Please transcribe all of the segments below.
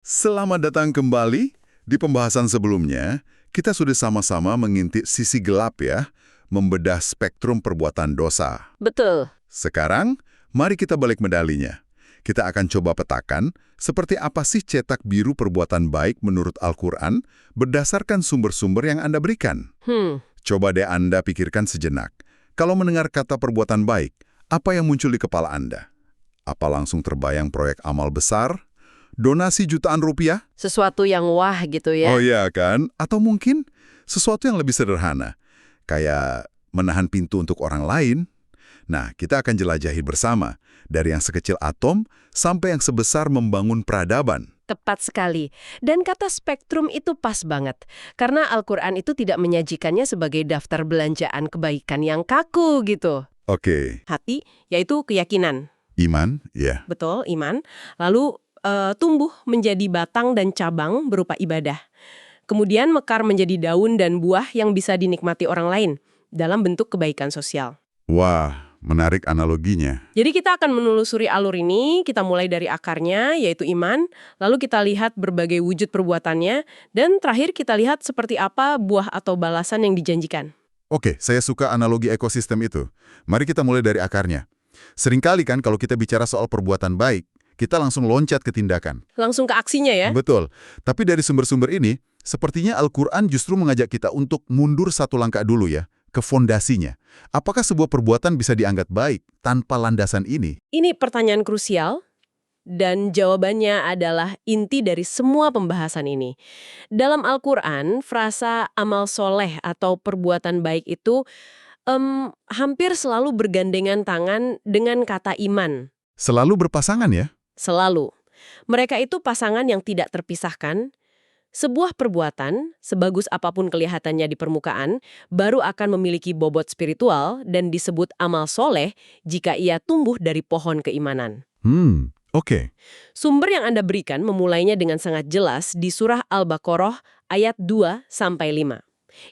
Selamat datang kembali. Di pembahasan sebelumnya, kita sudah sama-sama mengintip sisi gelap ya, membedah spektrum perbuatan dosa. Betul. Sekarang, mari kita balik medalinya. Kita akan coba petakan seperti apa sih cetak biru perbuatan baik menurut Al-Quran berdasarkan sumber-sumber yang Anda berikan. Coba deh Anda pikirkan sejenak. Kalau mendengar kata perbuatan baik, apa yang muncul di kepala Anda? Apa langsung terbayang proyek amal besar? Donasi jutaan rupiah? Sesuatu yang wah gitu ya. Oh iya kan? Atau mungkin sesuatu yang lebih sederhana, kayak menahan pintu untuk orang lain. Nah, kita akan jelajahi bersama, dari yang sekecil atom sampai yang sebesar membangun peradaban. Tepat sekali. Dan kata spektrum itu pas banget. Karena Al-Quran itu tidak menyajikannya sebagai daftar belanjaan kebaikan yang kaku gitu. Oke, Hati, yaitu keyakinan. iman, ya. Betul, iman. Lalu tumbuh menjadi batang dan cabang berupa ibadah. Kemudian mekar menjadi daun dan buah yang bisa dinikmati orang lain dalam bentuk kebaikan sosial. Wah, menarik analoginya. Jadi kita akan menelusuri alur ini, kita mulai dari akarnya, yaitu iman, lalu kita lihat berbagai wujud perbuatannya, dan terakhir kita lihat seperti apa buah atau balasan yang dijanjikan. Oke, saya suka analogi ekosistem itu. Mari kita mulai dari akarnya. Seringkali kan kalau kita bicara soal perbuatan baik, kita langsung loncat ke tindakan. Langsung ke aksinya ya. Betul. Tapi dari sumber-sumber ini, sepertinya Al-Quran justru mengajak kita untuk mundur satu langkah dulu ya, ke fondasinya. Apakah sebuah perbuatan bisa dianggap baik tanpa landasan ini? Ini pertanyaan krusial, dan jawabannya adalah inti dari semua pembahasan ini. Dalam Al-Quran, frasa amal soleh atau perbuatan baik itu hampir selalu bergandengan tangan dengan kata iman. Selalu berpasangan ya? Selalu. Mereka itu pasangan yang tidak terpisahkan. Sebuah perbuatan, sebagus apapun kelihatannya di permukaan, baru akan memiliki bobot spiritual dan disebut amal soleh jika ia tumbuh dari pohon keimanan. Oke. Sumber yang Anda berikan memulainya dengan sangat jelas di surah Al-Baqarah ayat 2-5.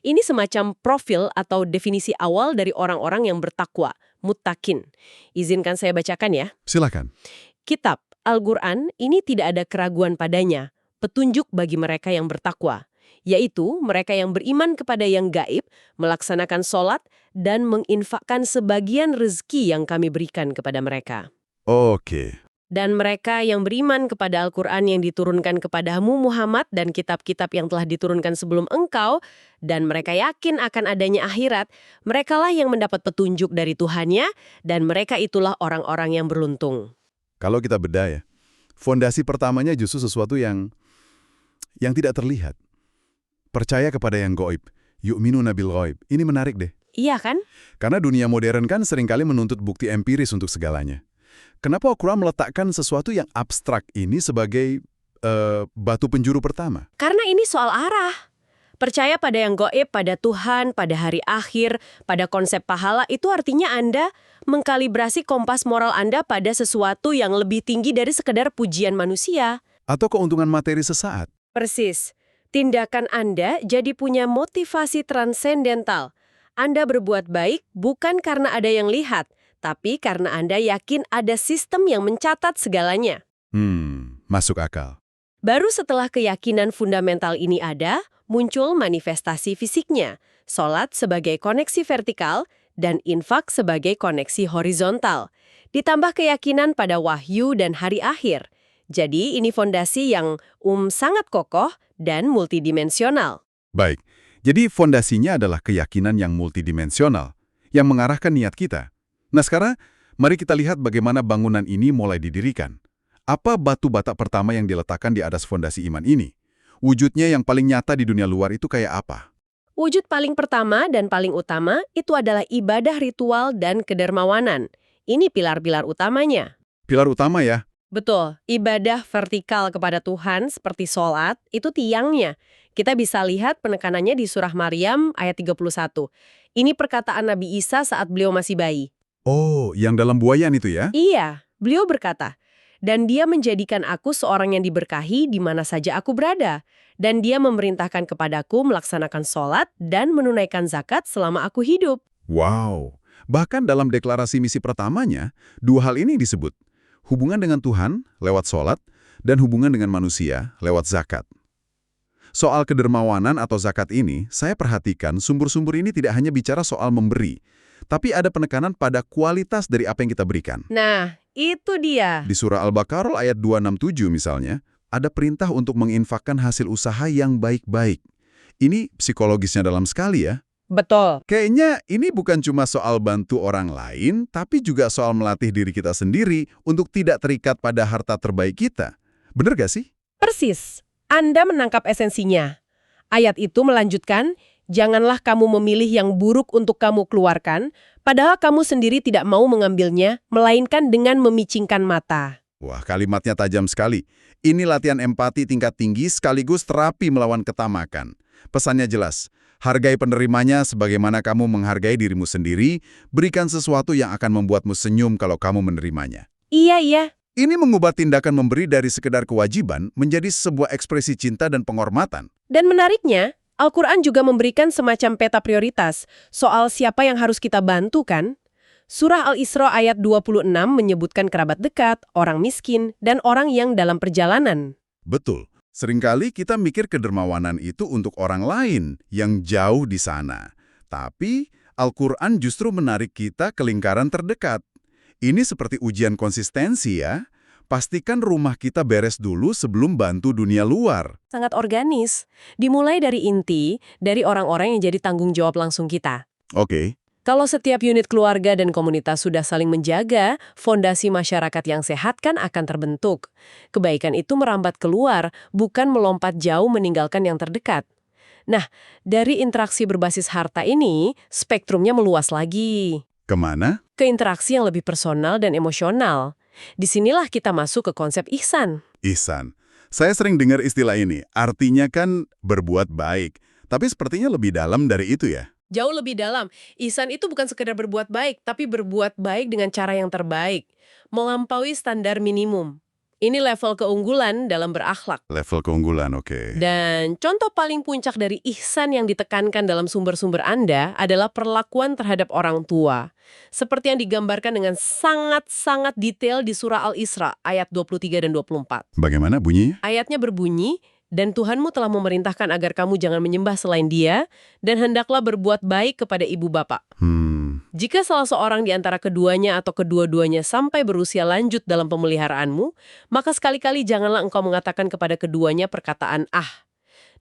Ini semacam profil atau definisi awal dari orang-orang yang bertakwa, muttaqin. Izinkan saya bacakan ya. Silakan. Kitab Al-Quran ini tidak ada keraguan padanya, petunjuk bagi mereka yang bertakwa, yaitu mereka yang beriman kepada yang gaib, melaksanakan sholat, dan menginfakkan sebagian rezeki yang kami berikan kepada mereka. Oke. Dan mereka yang beriman kepada Al-Quran yang diturunkan kepadamu Muhammad dan kitab-kitab yang telah diturunkan sebelum engkau, dan mereka yakin akan adanya akhirat, merekalah yang mendapat petunjuk dari Tuhannya, dan mereka itulah orang-orang yang beruntung. Kalau kita bedah ya, fondasi pertamanya justru sesuatu yang tidak terlihat. Percaya kepada yang gaib. Yu'minuna bil ghaib. Ini menarik deh. Iya kan? Karena dunia modern kan seringkali menuntut bukti empiris untuk segalanya. Kenapa Al-Quran meletakkan sesuatu yang abstrak ini sebagai batu penjuru pertama? Karena ini soal arah. Percaya pada yang gaib, pada Tuhan, pada hari akhir, pada konsep pahala, itu artinya Anda mengkalibrasi kompas moral Anda pada sesuatu yang lebih tinggi dari sekedar pujian manusia. Atau keuntungan materi sesaat? Persis. Tindakan Anda jadi punya motivasi transendental. Anda berbuat baik bukan karena ada yang lihat, tapi karena Anda yakin ada sistem yang mencatat segalanya. Masuk akal. Baru setelah keyakinan fundamental ini ada, muncul manifestasi fisiknya, sholat sebagai koneksi vertikal dan infak sebagai koneksi horizontal. Ditambah keyakinan pada wahyu dan hari akhir. Jadi ini fondasi yang sangat kokoh dan multidimensional. Baik, jadi fondasinya adalah keyakinan yang multidimensional, yang mengarahkan niat kita. Nah sekarang, mari kita lihat bagaimana bangunan ini mulai didirikan. Apa batu bata pertama yang diletakkan di atas fondasi iman ini? Wujudnya yang paling nyata di dunia luar itu kayak apa? Wujud paling pertama dan paling utama itu adalah ibadah ritual dan kedermawanan. Ini pilar-pilar utamanya. Pilar utama ya? Betul, ibadah vertikal kepada Tuhan seperti sholat itu tiangnya. Kita bisa lihat penekanannya di surah Maryam ayat 31. Ini perkataan Nabi Isa saat beliau masih bayi. Oh, yang dalam buayan itu ya? Iya, beliau berkata, "Dan dia menjadikan aku seorang yang diberkahi di mana saja aku berada. Dan dia memerintahkan kepadaku melaksanakan sholat dan menunaikan zakat selama aku hidup." Wow, bahkan dalam deklarasi misi pertamanya, dua hal ini disebut. Hubungan dengan Tuhan lewat sholat dan hubungan dengan manusia lewat zakat. Soal kedermawanan atau zakat ini, saya perhatikan sumber-sumber ini tidak hanya bicara soal memberi, tapi ada penekanan pada kualitas dari apa yang kita berikan. Nah, itu dia. Di surah Al-Baqarah ayat 267 misalnya, ada perintah untuk menginfakkan hasil usaha yang baik-baik. Ini psikologisnya dalam sekali ya. Betul. Kayaknya ini bukan cuma soal bantu orang lain, tapi juga soal melatih diri kita sendiri untuk tidak terikat pada harta terbaik kita. Bener gak sih? Persis. Anda menangkap esensinya. Ayat itu melanjutkan, janganlah kamu memilih yang buruk untuk kamu keluarkan, padahal kamu sendiri tidak mau mengambilnya, melainkan dengan memicingkan mata. Wah, kalimatnya tajam sekali. Ini latihan empati tingkat tinggi sekaligus terapi melawan ketamakan. Pesannya jelas, hargai penerimanya sebagaimana kamu menghargai dirimu sendiri, berikan sesuatu yang akan membuatmu senyum kalau kamu menerimanya. Iya. Ini mengubah tindakan memberi dari sekedar kewajiban menjadi sebuah ekspresi cinta dan penghormatan. Dan menariknya, Al-Quran juga memberikan semacam peta prioritas soal siapa yang harus kita bantu kan? Surah Al-Isra ayat 26 menyebutkan kerabat dekat, orang miskin, dan orang yang dalam perjalanan. Betul. Seringkali kita mikir kedermawanan itu untuk orang lain yang jauh di sana. Tapi Al-Quran justru menarik kita ke lingkaran terdekat. Ini seperti ujian konsistensi ya. Pastikan rumah kita beres dulu sebelum bantu dunia luar. Sangat organis, dimulai dari inti, dari orang-orang yang jadi tanggung jawab langsung kita. Oke. Kalau setiap unit keluarga dan komunitas sudah saling menjaga, fondasi masyarakat yang sehat kan akan terbentuk. Kebaikan itu merambat keluar, bukan melompat jauh meninggalkan yang terdekat. Nah, dari interaksi berbasis harta ini, spektrumnya meluas lagi. Kemana? Ke interaksi yang lebih personal dan emosional. Disinilah kita masuk ke konsep ihsan. Ihsan. Saya sering dengar istilah ini, artinya kan berbuat baik. Tapi sepertinya lebih dalam dari itu ya. Jauh lebih dalam. Ihsan itu bukan sekedar berbuat baik, tapi berbuat baik dengan cara yang terbaik. Melampaui standar minimum. Ini level keunggulan dalam berakhlak. Level keunggulan, oke. Dan contoh paling puncak dari ihsan yang ditekankan dalam sumber-sumber Anda adalah perlakuan terhadap orang tua. Seperti yang digambarkan dengan sangat-sangat detail di surah Al-Isra ayat 23 dan 24. Bagaimana bunyinya? Ayatnya berbunyi, dan Tuhanmu telah memerintahkan agar kamu jangan menyembah selain Dia, dan hendaklah berbuat baik kepada ibu bapak. Jika salah seorang di antara keduanya atau kedua-duanya sampai berusia lanjut dalam pemeliharaanmu, maka sekali-kali janganlah engkau mengatakan kepada keduanya perkataan "ah".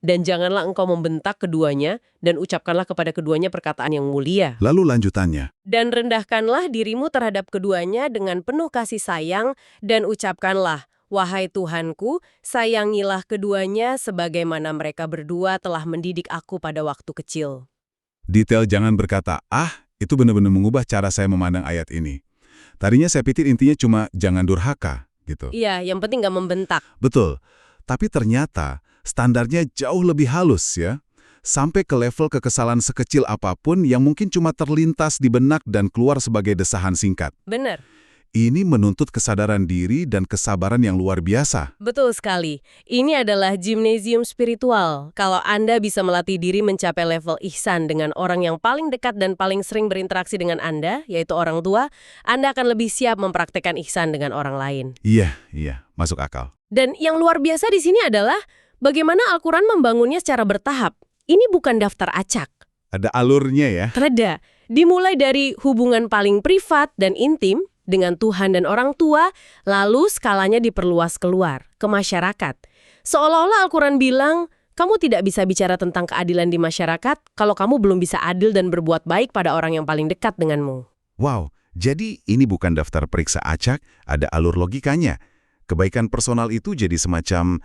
Dan janganlah engkau membentak keduanya, dan ucapkanlah kepada keduanya perkataan yang mulia. Lalu lanjutannya. Dan rendahkanlah dirimu terhadap keduanya dengan penuh kasih sayang, dan ucapkanlah, wahai Tuhanku, sayangilah keduanya sebagaimana mereka berdua telah mendidik aku pada waktu kecil. Detail jangan berkata, ah, itu benar-benar mengubah cara saya memandang ayat ini. Tadinya saya pikir intinya cuma jangan durhaka, gitu. Iya, yang penting nggak membentak. Betul. Tapi ternyata standarnya jauh lebih halus ya. Sampai ke level kekesalan sekecil apapun yang mungkin cuma terlintas di benak dan keluar sebagai desahan singkat. Benar. Ini menuntut kesadaran diri dan kesabaran yang luar biasa. Betul sekali. Ini adalah gimnasium spiritual. Kalau Anda bisa melatih diri mencapai level ihsan dengan orang yang paling dekat dan paling sering berinteraksi dengan Anda, yaitu orang tua, Anda akan lebih siap mempraktekkan ihsan dengan orang lain. Iya, masuk akal. Dan yang luar biasa di sini adalah bagaimana Al-Quran membangunnya secara bertahap. Ini bukan daftar acak. Ada alurnya ya? Ada. Dimulai dari hubungan paling privat dan intim, dengan Tuhan dan orang tua, lalu skalanya diperluas keluar, ke masyarakat. Seolah-olah Al-Quran bilang, kamu tidak bisa bicara tentang keadilan di masyarakat kalau kamu belum bisa adil dan berbuat baik pada orang yang paling dekat denganmu. Wow, jadi ini bukan daftar periksa acak, ada alur logikanya. Kebaikan personal itu jadi semacam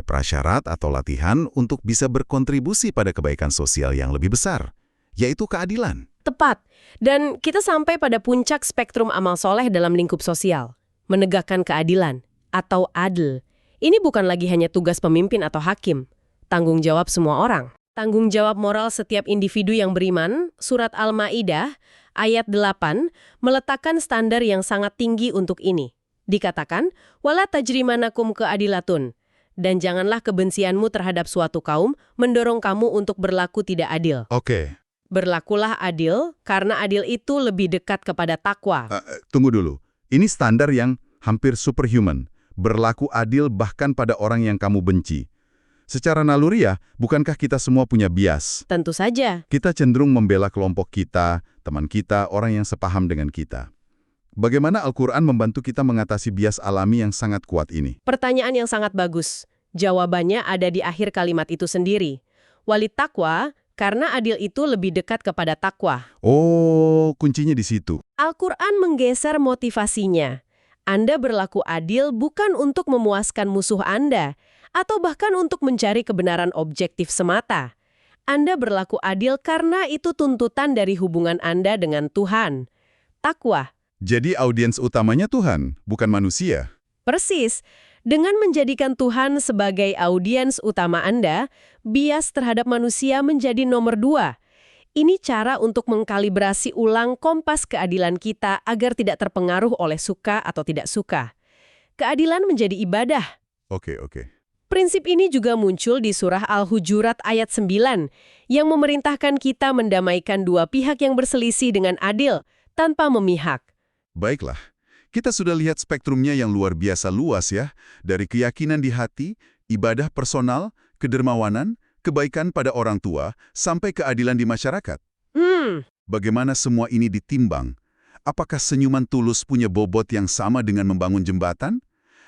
prasyarat atau latihan untuk bisa berkontribusi pada kebaikan sosial yang lebih besar, yaitu keadilan. Tepat. Dan kita sampai pada puncak spektrum amal soleh dalam lingkup sosial. Menegakkan keadilan, atau adil. Ini bukan lagi hanya tugas pemimpin atau hakim. Tanggung jawab semua orang. Tanggung jawab moral setiap individu yang beriman, surat Al-Ma'idah, ayat 8, meletakkan standar yang sangat tinggi untuk ini. Dikatakan, wala tajrimanakum keadilatun. Dan janganlah kebencianmu terhadap suatu kaum mendorong kamu untuk berlaku tidak adil. Oke. Berlakulah adil, karena adil itu lebih dekat kepada takwa. Tunggu dulu. Ini standar yang hampir superhuman. berlaku adil bahkan pada orang yang kamu benci. Secara naluriah, bukankah kita semua punya bias? Tentu saja. Kita cenderung membela kelompok kita, teman kita, orang yang sepaham dengan kita. Bagaimana Al-Quran membantu kita mengatasi bias alami yang sangat kuat ini? Pertanyaan yang sangat bagus. Jawabannya ada di akhir kalimat itu sendiri. Walit taqwa, karena adil itu lebih dekat kepada takwa. Oh, kuncinya di situ. Al-Quran menggeser motivasinya. Anda berlaku adil bukan untuk memuaskan musuh Anda, atau bahkan untuk mencari kebenaran objektif semata. Anda berlaku adil karena itu tuntutan dari hubungan Anda dengan Tuhan. Takwa. Jadi audiens utamanya Tuhan, bukan manusia. Persis. Dengan menjadikan Tuhan sebagai audiens utama Anda, bias terhadap manusia menjadi nomor 2. Ini cara untuk mengkalibrasi ulang kompas keadilan kita agar tidak terpengaruh oleh suka atau tidak suka. Keadilan menjadi ibadah. Oke. Prinsip ini juga muncul di surah Al-Hujurat ayat 9, yang memerintahkan kita mendamaikan dua pihak yang berselisih dengan adil, tanpa memihak. Baiklah, kita sudah lihat spektrumnya yang luar biasa luas ya, dari keyakinan di hati, ibadah personal, kedermawanan, kebaikan pada orang tua, sampai keadilan di masyarakat. Bagaimana semua ini ditimbang? Apakah senyuman tulus punya bobot yang sama dengan membangun jembatan?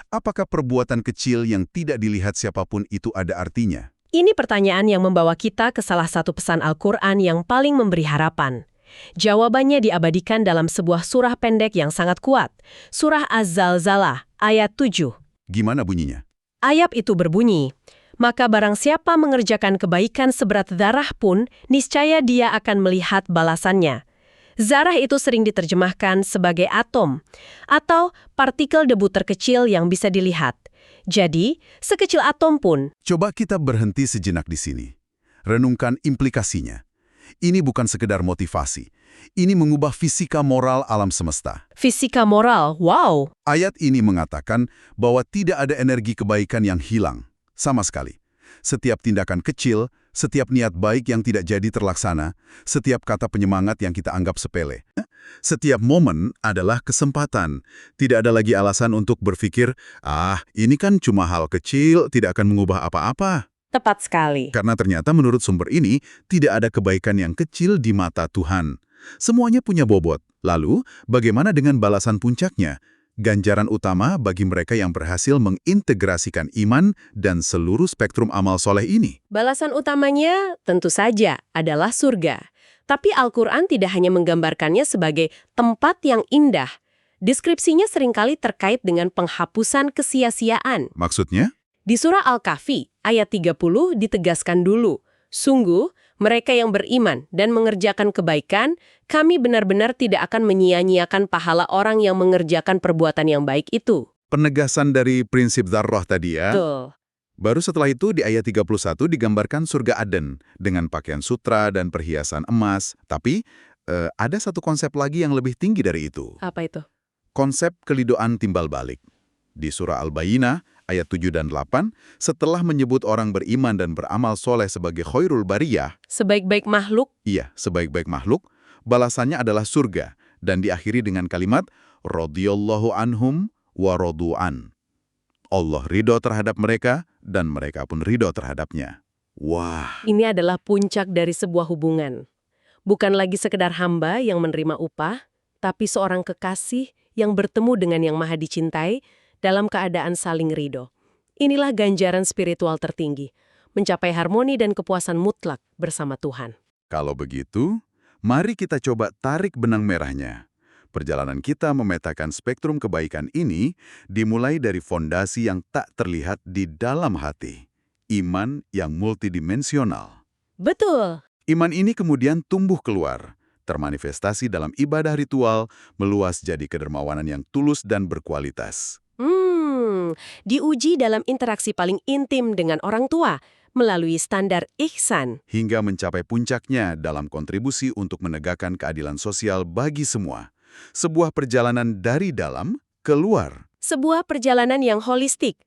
Apakah perbuatan kecil yang tidak dilihat siapapun itu ada artinya? Ini pertanyaan yang membawa kita ke salah satu pesan Al-Quran yang paling memberi harapan. Jawabannya diabadikan dalam sebuah surah pendek yang sangat kuat. Surah Az-Zalzalah, ayat 7. Gimana bunyinya? Ayat itu berbunyi, "Maka barang siapa mengerjakan kebaikan seberat zarah pun, niscaya dia akan melihat balasannya." Zarah itu sering diterjemahkan sebagai atom, atau partikel debu terkecil yang bisa dilihat. Jadi, sekecil atom pun. Coba kita berhenti sejenak di sini. Renungkan implikasinya. Ini bukan sekedar motivasi. Ini mengubah fisika moral alam semesta. Fisika moral, wow! Ayat ini mengatakan bahwa tidak ada energi kebaikan yang hilang. Sama sekali. Setiap tindakan kecil, setiap niat baik yang tidak jadi terlaksana, setiap kata penyemangat yang kita anggap sepele. Setiap momen adalah kesempatan. Tidak ada lagi alasan untuk berpikir, ini kan cuma hal kecil, tidak akan mengubah apa-apa. Tepat sekali. Karena ternyata menurut sumber ini, tidak ada kebaikan yang kecil di mata Tuhan. Semuanya punya bobot. Lalu, bagaimana dengan balasan puncaknya? Ganjaran utama bagi mereka yang berhasil mengintegrasikan iman dan seluruh spektrum amal soleh ini. Balasan utamanya tentu saja adalah surga. Tapi Al-Quran tidak hanya menggambarkannya sebagai tempat yang indah. Deskripsinya seringkali terkait dengan penghapusan kesia-siaan. Maksudnya? Di surah Al-Kahfi, ayat 30 ditegaskan dulu, "Sungguh, mereka yang beriman dan mengerjakan kebaikan, kami benar-benar tidak akan menyia-nyiakan pahala orang yang mengerjakan perbuatan yang baik itu." Penegasan dari prinsip dzarrah tadi ya. Betul. Baru setelah itu di ayat 31 digambarkan surga Aden dengan pakaian sutra dan perhiasan emas. Tapi ada satu konsep lagi yang lebih tinggi dari itu. Apa itu? Konsep kelidoan timbal balik. Di surah Al-Bayyinah ayat 7 dan 8, setelah menyebut orang beriman dan beramal soleh sebagai khairul bariyah, Sebaik-baik makhluk. iya, sebaik-baik makhluk, balasannya adalah surga, dan diakhiri dengan kalimat, radhiyallahu anhum wa radu'an. Allah ridho terhadap mereka, dan mereka pun ridho terhadapnya. Wah, Ini adalah puncak dari sebuah hubungan. Bukan lagi sekedar hamba yang menerima upah, tapi seorang kekasih yang bertemu dengan yang maha dicintai dalam keadaan saling ridho. Inilah ganjaran spiritual tertinggi, mencapai harmoni dan kepuasan mutlak bersama Tuhan. kalau begitu, mari kita coba tarik benang merahnya. Perjalanan kita memetakan spektrum kebaikan ini dimulai dari fondasi yang tak terlihat di dalam hati. Iman yang multidimensional. Betul. Iman ini kemudian tumbuh keluar, termanifestasi dalam ibadah ritual, meluas jadi kedermawanan yang tulus dan berkualitas. Diuji dalam interaksi paling intim dengan orang tua, melalui standar ihsan. Hingga mencapai puncaknya dalam kontribusi untuk menegakkan keadilan sosial bagi semua. Sebuah perjalanan dari dalam keluar. Sebuah perjalanan yang holistik.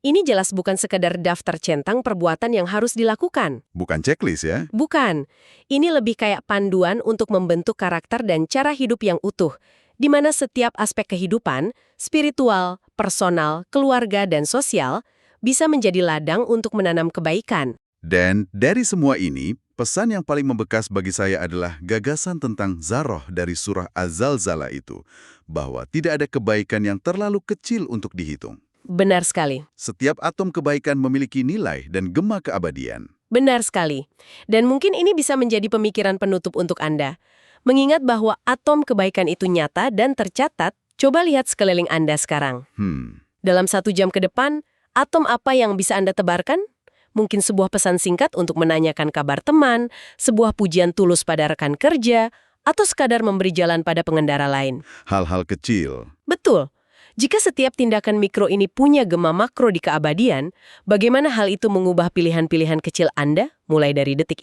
Ini jelas bukan sekedar daftar centang perbuatan yang harus dilakukan. Bukan checklist ya? Bukan. Ini lebih kayak panduan untuk membentuk karakter dan cara hidup yang utuh. di mana setiap aspek kehidupan, spiritual, personal, keluarga, dan sosial, bisa menjadi ladang untuk menanam kebaikan. Dan dari semua ini, pesan yang paling membekas bagi saya adalah gagasan tentang Zaroh dari surah Az-Zalzalah itu, bahwa tidak ada kebaikan yang terlalu kecil untuk dihitung. Benar sekali. Setiap atom kebaikan memiliki nilai dan gema keabadian. Benar sekali. Dan mungkin ini bisa menjadi pemikiran penutup untuk Anda. Mengingat bahwa atom kebaikan itu nyata dan tercatat, coba lihat sekeliling Anda sekarang. Dalam 1 jam ke depan, atom apa yang bisa Anda tebarkan? Mungkin sebuah pesan singkat untuk menanyakan kabar teman, sebuah pujian tulus pada rekan kerja, atau sekadar memberi jalan pada pengendara lain. Hal-hal kecil. Betul. Jika setiap tindakan mikro ini punya gema makro di keabadian, bagaimana hal itu mengubah pilihan-pilihan kecil Anda mulai dari detik